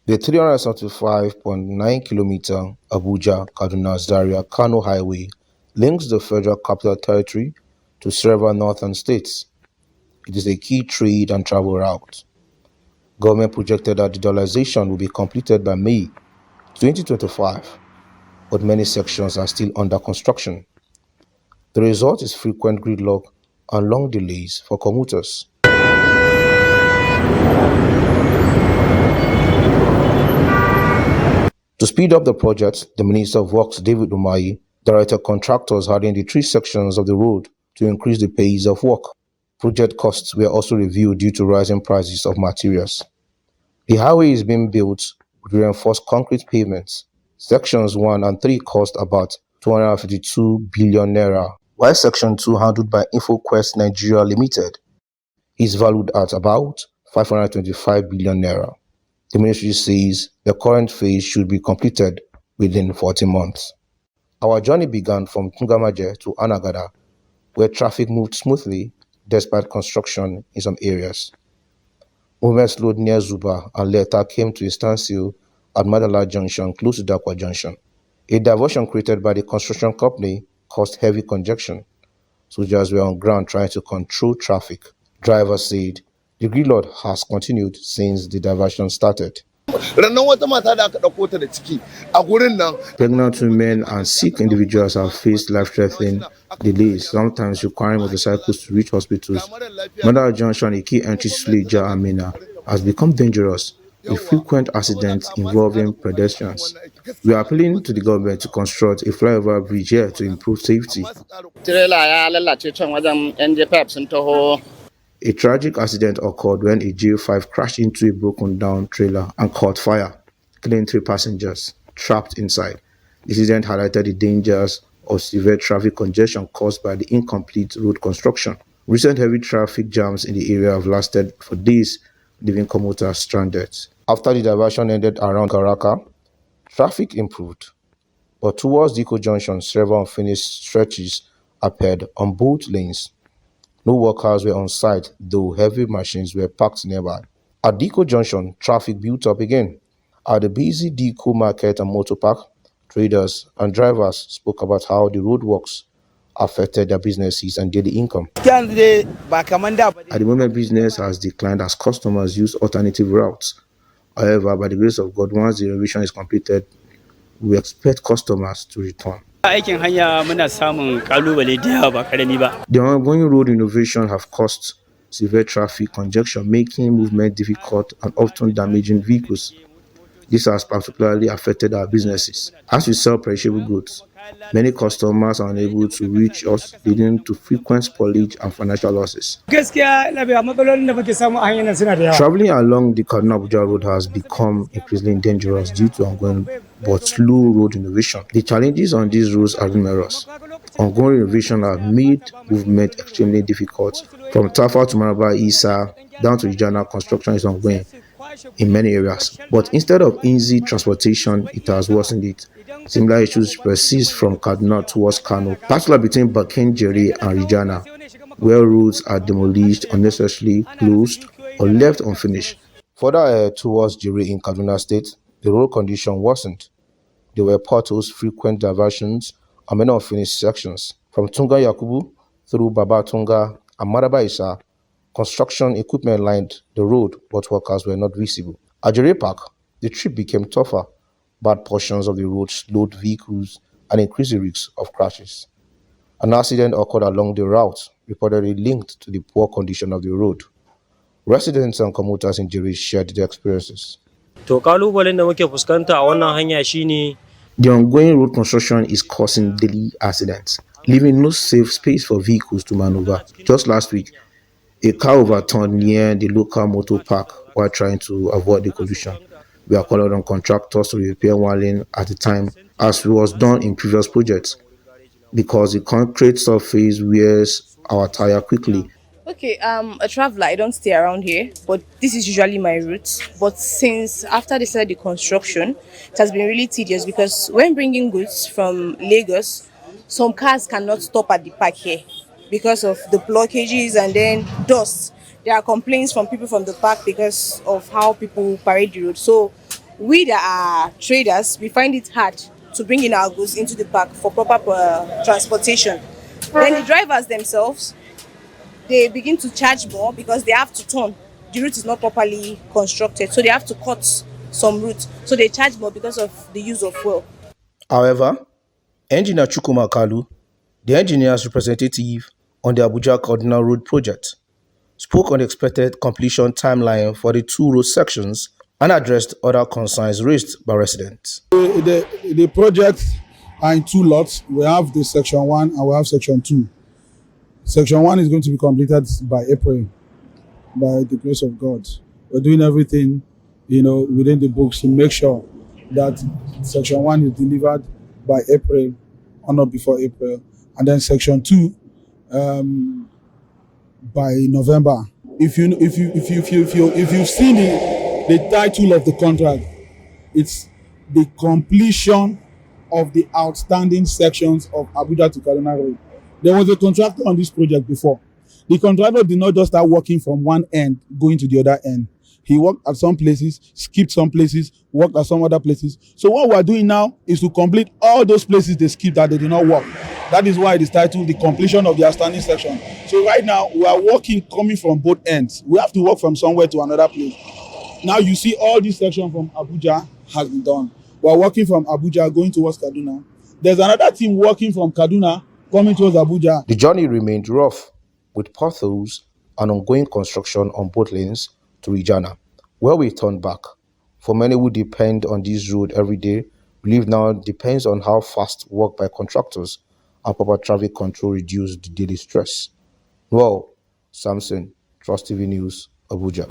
The 375.9-kilometer Abuja Kaduna-Zaria-Kano highway links the Federal Capital Territory to several northern states. It is a key trade and travel route. Government projected that the dollarization will be completed by May 2025, but many sections are still under construction. The result is frequent gridlock and long delays for commuters. To speed up the project, the Minister of Works, David Umahi, directed contractors hardening the 3 sections of the road to increase the pace of work. Project costs were also reviewed due to rising prices of materials. The highway is being built with reinforced concrete pavements. Sections 1 and 3 cost about 252 billion naira, while Section 2, handled by InfoQuest Nigeria Limited, is valued at about 525 billion naira. The ministry says the current phase should be completed within 40 months. Our journey began from Tungamaje to Anagada, where traffic moved smoothly despite construction in some areas. Movement slowed near Zuba and later came to a standstill at Madala Junction close to Dakwa Junction. A diversion created by the construction company caused heavy congestion. Soldiers were on ground trying to control traffic. Drivers said the gridlock has continued since the diversion started. Pregnant women and sick individuals have faced life-threatening delays, sometimes requiring motorcycles to reach hospitals. Madala Junction, a key entry to Suleja and Mina, has become dangerous, with frequent accidents involving pedestrians. We are appealing to the government to construct a flyover bridge here to improve safety. A tragic accident occurred when a J5 crashed into a broken-down trailer and caught fire, killing 3 passengers trapped inside. The incident highlighted the dangers of severe traffic congestion caused by the incomplete road construction. Recent heavy traffic jams in the area have lasted for days, leaving commuters stranded. After the diversion ended around Garaka, traffic improved, but towards Diko Junction, several unfinished stretches appeared on both lanes. No workers were on site, though heavy machines were parked nearby. At Diko Junction, traffic built up again. At the busy Diko Market and Motor Park, traders and drivers spoke about how the roadworks affected their businesses and daily income. At the moment, business has declined as customers use alternative routes. However, by the grace of God, once the renovation is completed, we expect customers to return. The ongoing road renovation have caused severe traffic congestion, making movement difficult and often damaging vehicles. This has particularly affected our businesses. As we sell perishable goods, many customers are unable to reach us, leading to frequent spoilage and financial losses. Traveling along the Kaduna-Abuja road has become increasingly dangerous due to ongoing but slow road innovation. The challenges on these roads are numerous. Ongoing renovation have made movement extremely difficult. From Tafa to Maraba Isa down to Ijana, construction is ongoing in many areas, but instead of easy transportation, it has worsened it. Similar issues persist from Kaduna towards Kano, particularly between Bakenjeri and Rijana, where roads are demolished, unnecessarily closed, or left unfinished. Further towards Jiri in Kaduna State, the road condition worsened. There were potholes, frequent diversions, and many unfinished sections. From Tunga Yakubu through Baba Tunga and Maraba Isa, construction equipment lined the road, but workers were not visible. At Jere Park, the trip became tougher. Bad portions of the road slowed vehicles and increased the risk of crashes. An accident occurred along the route, reportedly linked to the poor condition of the road. Residents and commuters in Jere shared their experiences. The ongoing road construction is causing daily accidents, leaving no safe space for vehicles to maneuver. Just last week, a car overturned near the local motor park while trying to avoid the collision. We are calling on contractors to repair one lane at a time, as was done in previous projects, because the concrete surface wears our tire quickly. Okay, a traveler, I don't stay around here, but this is usually my route. But since after they started the construction, it has been really tedious because when bringing goods from Lagos, some cars cannot stop at the park here because of the blockages and then dust. There are complaints from people from the park because of how people parade the road. So We that are traders, we find it hard to bring in our goods into the park for proper transportation. Then the drivers themselves, they begin to charge more because they have to turn. The route is not properly constructed, so they have to cut some routes. So they charge more because of the use of fuel. However, Engineer Chukwuma Kalu, the engineer's representative on the Abuja Kaduna Road project, spoke on the expected completion timeline for the two road sections and addressed other concerns raised by residents. The projects are in two lots. We have the section 1 and we have section 2. Section 1 is going to be completed by April, by the grace of God. We're doing everything, within the books to make sure that section 1 is delivered by April or not before April, and then section 2 by November. If you've seen the title of the contract, it's the completion of the outstanding sections of Abuja to Kaduna Road. There was a contractor on this project before. The contractor did not just start working from one end going to the other end. He worked at some places, skipped some places, worked at some other places. So what we're doing now is to complete all those places they skipped that they did not work. That is why it is titled the completion of the outstanding section. So right now we are working coming from both ends. We have to work from somewhere to another place. Now you see all this section from Abuja has been done. We're working from Abuja going towards Kaduna. There's another team working from Kaduna coming towards Abuja. The journey remained rough, with potholes and ongoing construction on both lanes to Rijana, where we turned back. For many who depend on this road every day, relief now depends on how fast work by contractors and proper traffic control reduce the daily stress. Well, Samson, Trust TV News, Abuja.